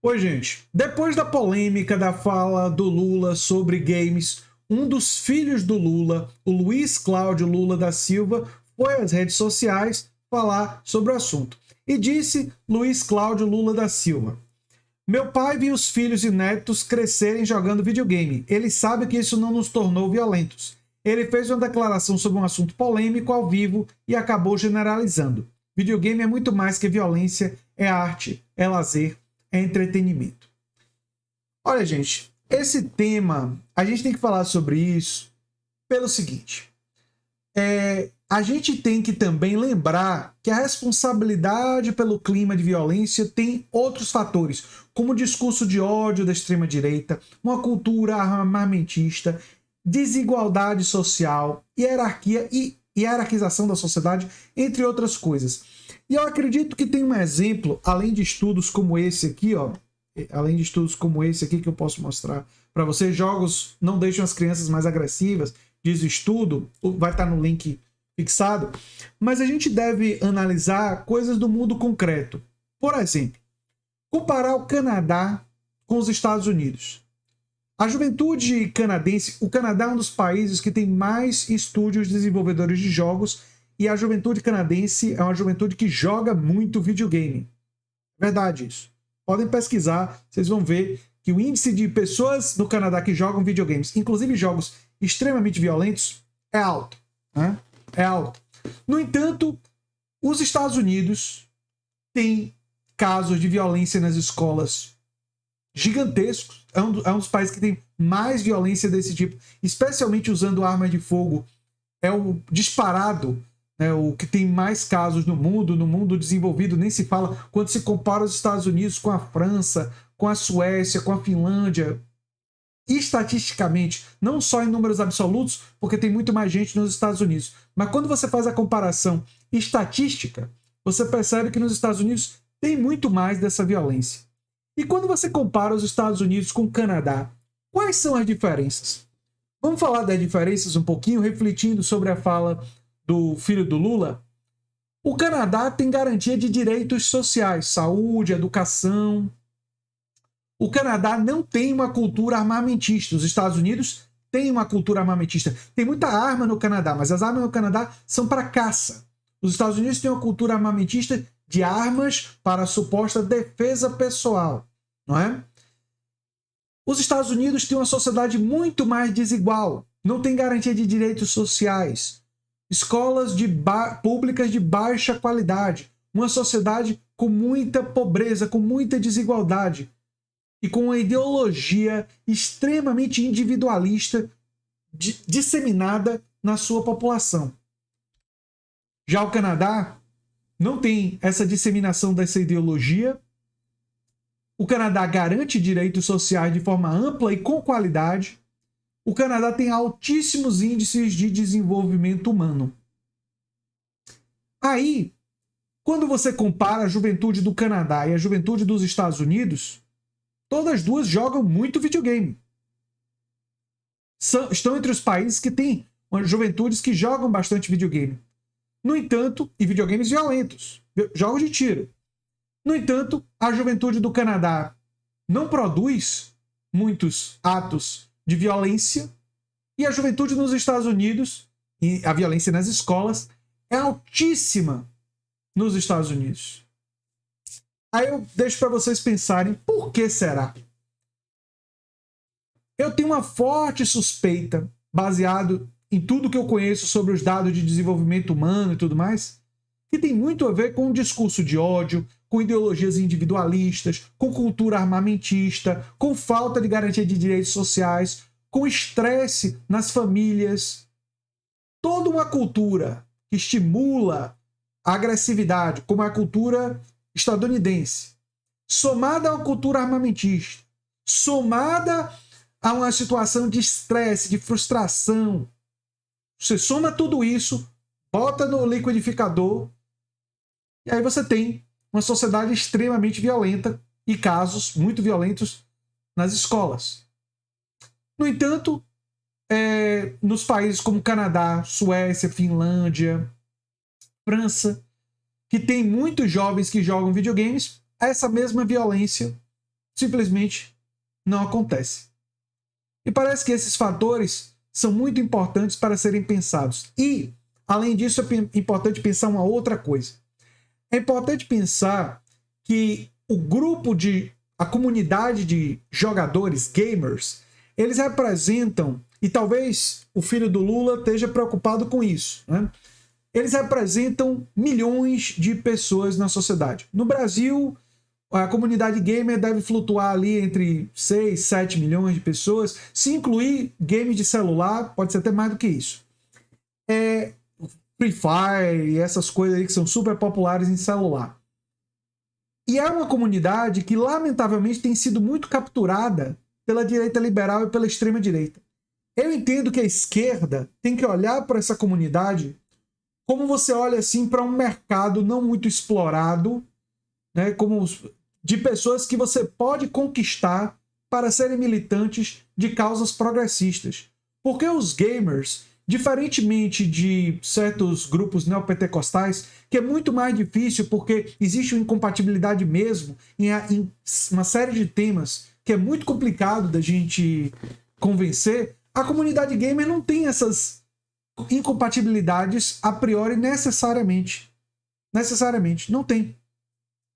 Oi, gente. Depois da polêmica da fala do Lula sobre games, um dos filhos do Lula, o Luiz Cláudio Lula da Silva, foi às redes sociais falar sobre o assunto. E disse Luiz Cláudio Lula da Silva: Meu pai viu os filhos e netos crescerem jogando videogame. Ele sabe que isso não nos tornou violentos. Ele fez uma declaração sobre um assunto polêmico ao vivo e acabou generalizando. Videogame é muito mais que violência, é arte, é lazer, é entretenimento. Olha, gente, esse tema, a gente tem que falar sobre isso pelo seguinte. A gente tem que também lembrar que a responsabilidade pelo clima de violência tem outros fatores, como o discurso de ódio da extrema-direita, uma cultura armamentista, desigualdade social, hierarquia e hierarquização da sociedade, entre outras coisas. E eu acredito que tem um exemplo, além de estudos como esse aqui, ó, além de estudos como esse aqui que eu posso mostrar para vocês, jogos não deixam as crianças mais agressivas, diz o estudo, vai estar no link fixado, mas a gente deve analisar coisas do mundo concreto. Por exemplo, comparar o Canadá com os Estados Unidos. A juventude canadense, o Canadá é um dos países que tem mais estúdios desenvolvedores de jogos e a juventude canadense é uma juventude que joga muito videogame. Verdade isso. Podem pesquisar, vocês vão ver que o índice de pessoas no Canadá que jogam videogames, inclusive jogos extremamente violentos, é alto. Né? É alto. No entanto, os Estados Unidos têm casos de violência nas escolas gigantescos. É um dos países que tem mais violência desse tipo, especialmente usando armas de fogo. É o disparado, né, o que tem mais casos no mundo desenvolvido nem se fala, quando se compara os Estados Unidos com a França, com a Suécia, com a Finlândia. Estatisticamente, não só em números absolutos, porque tem muito mais gente nos Estados Unidos, mas quando você faz a comparação estatística, você percebe que nos Estados Unidos tem muito mais dessa violência. E quando você compara os Estados Unidos com o Canadá, quais são as diferenças? Vamos falar das diferenças um pouquinho, refletindo sobre a fala do filho do Lula? O Canadá tem garantia de direitos sociais, saúde, educação. O Canadá não tem uma cultura armamentista. Os Estados Unidos têm uma cultura armamentista. Tem muita arma no Canadá, mas as armas no Canadá são para caça. Os Estados Unidos têm uma cultura armamentista de armas para a suposta defesa pessoal, não é? Os Estados Unidos têm uma sociedade muito mais desigual, não tem garantia de direitos sociais, escolas públicas de baixa qualidade, uma sociedade com muita pobreza, com muita desigualdade e com uma ideologia extremamente individualista disseminada na sua população. Já o Canadá não tem essa disseminação dessa ideologia. O Canadá garante direitos sociais de forma ampla e com qualidade. O Canadá tem altíssimos índices de desenvolvimento humano. Aí, quando você compara a juventude do Canadá e a juventude dos Estados Unidos, todas as duas jogam muito videogame. Estão entre os países que têm juventudes que jogam bastante videogame. No entanto, e videogames violentos, jogos de tiro. No entanto, a juventude do Canadá não produz muitos atos de violência e a juventude nos Estados Unidos, e a violência nas escolas, é altíssima nos Estados Unidos. Aí eu deixo para vocês pensarem, por que será? Eu tenho uma forte suspeita, baseado em tudo que eu conheço sobre os dados de desenvolvimento humano e tudo mais, que tem muito a ver com um discurso de ódio, com ideologias individualistas, com cultura armamentista, com falta de garantia de direitos sociais, com estresse nas famílias. Toda uma cultura que estimula a agressividade, como a cultura estadunidense, somada a uma cultura armamentista, somada a uma situação de estresse, de frustração. Você soma tudo isso, bota no liquidificador, e aí você tem uma sociedade extremamente violenta e casos muito violentos nas escolas. No entanto, nos países como Canadá, Suécia, Finlândia, França, que tem muitos jovens que jogam videogames, essa mesma violência simplesmente não acontece. E parece que esses fatores são muito importantes para serem pensados. E, além disso, é importante pensar uma outra coisa. É importante pensar que a comunidade de jogadores, gamers, eles representam, e talvez o filho do Lula esteja preocupado com isso, né? Eles representam milhões de pessoas na sociedade. No Brasil, a comunidade gamer deve flutuar ali entre 6, 7 milhões de pessoas. Se incluir game de celular, pode ser até mais do que isso. Free Fire e essas coisas aí que são super populares em celular. E é uma comunidade que, lamentavelmente, tem sido muito capturada pela direita liberal e pela extrema-direita. Eu entendo que a esquerda tem que olhar para essa comunidade como você olha assim para um mercado não muito explorado, né, como de pessoas que você pode conquistar para serem militantes de causas progressistas. Porque os gamers, diferentemente de certos grupos neopentecostais, que é muito mais difícil porque existe uma incompatibilidade mesmo em uma série de temas que é muito complicado da gente convencer, a comunidade gamer não tem essas incompatibilidades a priori necessariamente. Necessariamente, não tem.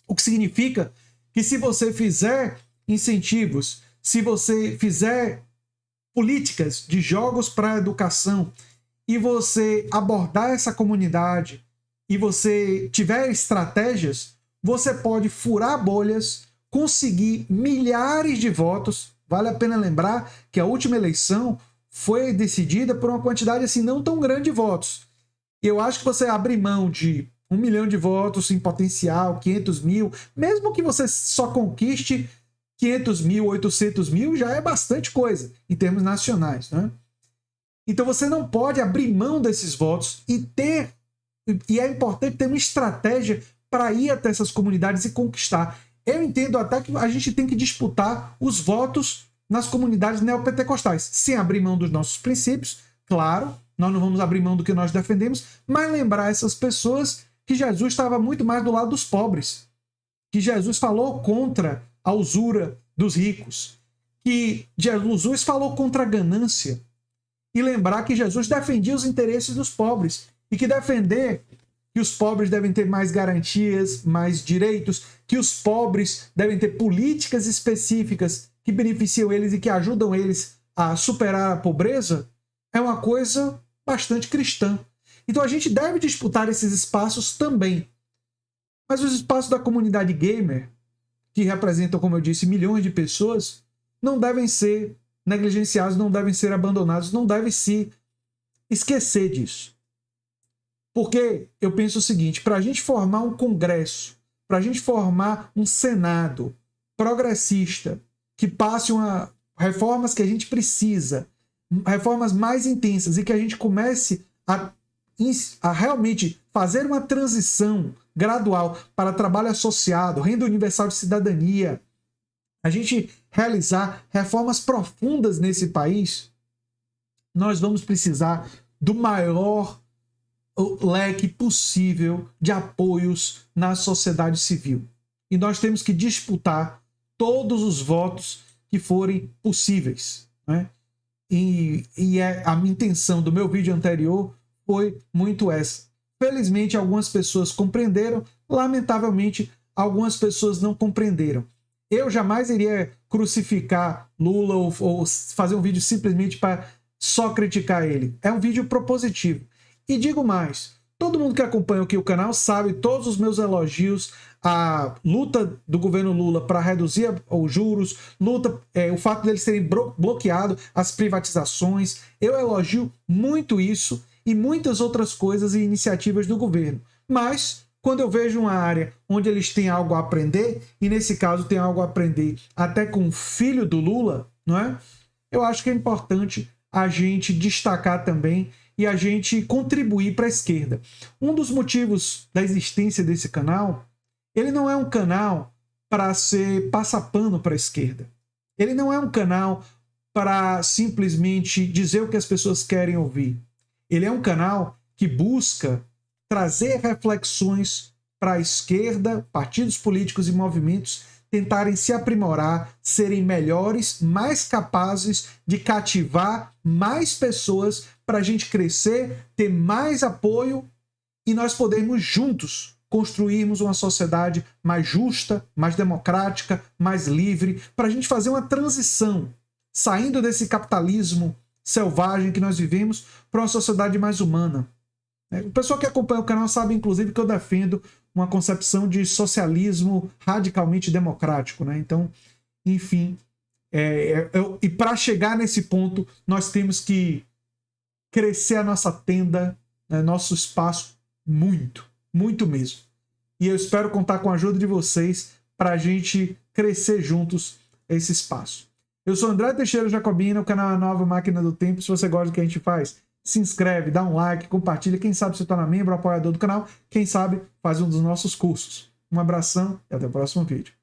O que significa que se você fizer incentivos, se você fizer políticas de jogos para a educação e você abordar essa comunidade e você tiver estratégias, você pode furar bolhas, conseguir milhares de votos. Vale a pena lembrar que a última eleição foi decidida por uma quantidade assim não tão grande de votos. Eu acho que você abrir mão de 1 milhão de votos em potencial, 500 mil, mesmo que você só conquiste 500 mil, 800 mil, já é bastante coisa em termos nacionais, né? Então você não pode abrir mão desses votos e é importante ter uma estratégia para ir até essas comunidades e conquistar. Eu entendo até que a gente tem que disputar os votos nas comunidades neopentecostais, sem abrir mão dos nossos princípios, claro, nós não vamos abrir mão do que nós defendemos, mas lembrar essas pessoas que Jesus estava muito mais do lado dos pobres, que Jesus falou contra a usura dos ricos, que Jesus falou contra a ganância, e lembrar que Jesus defendia os interesses dos pobres, e que defender que os pobres devem ter mais garantias, mais direitos, que os pobres devem ter políticas específicas que beneficiam eles e que ajudam eles a superar a pobreza, é uma coisa bastante cristã. Então a gente deve disputar esses espaços também. Mas os espaços da comunidade gamer, que representam, como eu disse, milhões de pessoas, não devem ser negligenciados, não devem ser abandonados, não deve se esquecer disso. Porque eu penso o seguinte, para a gente formar um congresso, para a gente formar um senado progressista, que passe reformas que a gente precisa, reformas mais intensas e que a gente comece a realmente fazer uma transição gradual para trabalho associado, renda universal de cidadania, a gente realizar reformas profundas nesse país, nós vamos precisar do maior leque possível de apoios na sociedade civil. E nós temos que disputar todos os votos que forem possíveis, né? E a minha intenção do meu vídeo anterior foi muito essa. Felizmente, algumas pessoas compreenderam, lamentavelmente, algumas pessoas não compreenderam. Eu jamais iria crucificar Lula ou fazer um vídeo simplesmente para só criticar ele. É um vídeo propositivo. E digo mais, todo mundo que acompanha aqui o canal sabe todos os meus elogios à luta do governo Lula para reduzir os juros, o fato deles terem bloqueado as privatizações. Eu elogio muito isso e muitas outras coisas e iniciativas do governo. Mas, quando eu vejo uma área onde eles têm algo a aprender, e nesse caso tem algo a aprender até com o filho do Lula, não é? Eu acho que é importante a gente destacar também e a gente contribuir para a esquerda. Um dos motivos da existência desse canal, ele não é um canal para ser passapano para a esquerda. Ele não é um canal para simplesmente dizer o que as pessoas querem ouvir. Ele é um canal que busca trazer reflexões para a esquerda, partidos políticos e movimentos tentarem se aprimorar, serem melhores, mais capazes de cativar mais pessoas para a gente crescer, ter mais apoio e nós podermos juntos construirmos uma sociedade mais justa, mais democrática, mais livre, para a gente fazer uma transição, saindo desse capitalismo selvagem que nós vivemos para uma sociedade mais humana. O pessoal que acompanha o canal sabe, inclusive, que eu defendo uma concepção de socialismo radicalmente democrático, né? Então, enfim, e para chegar nesse ponto, nós temos que crescer a nossa tenda, né, nosso espaço, muito, muito mesmo. E eu espero contar com a ajuda de vocês para a gente crescer juntos esse espaço. Eu sou André Teixeira Jacobina, o canal é a Nova Máquina do Tempo. Se você gosta do que a gente faz, se inscreve, dá um like, compartilha. Quem sabe se torna membro, apoiador do canal. Quem sabe faz um dos nossos cursos. Um abração e até o próximo vídeo.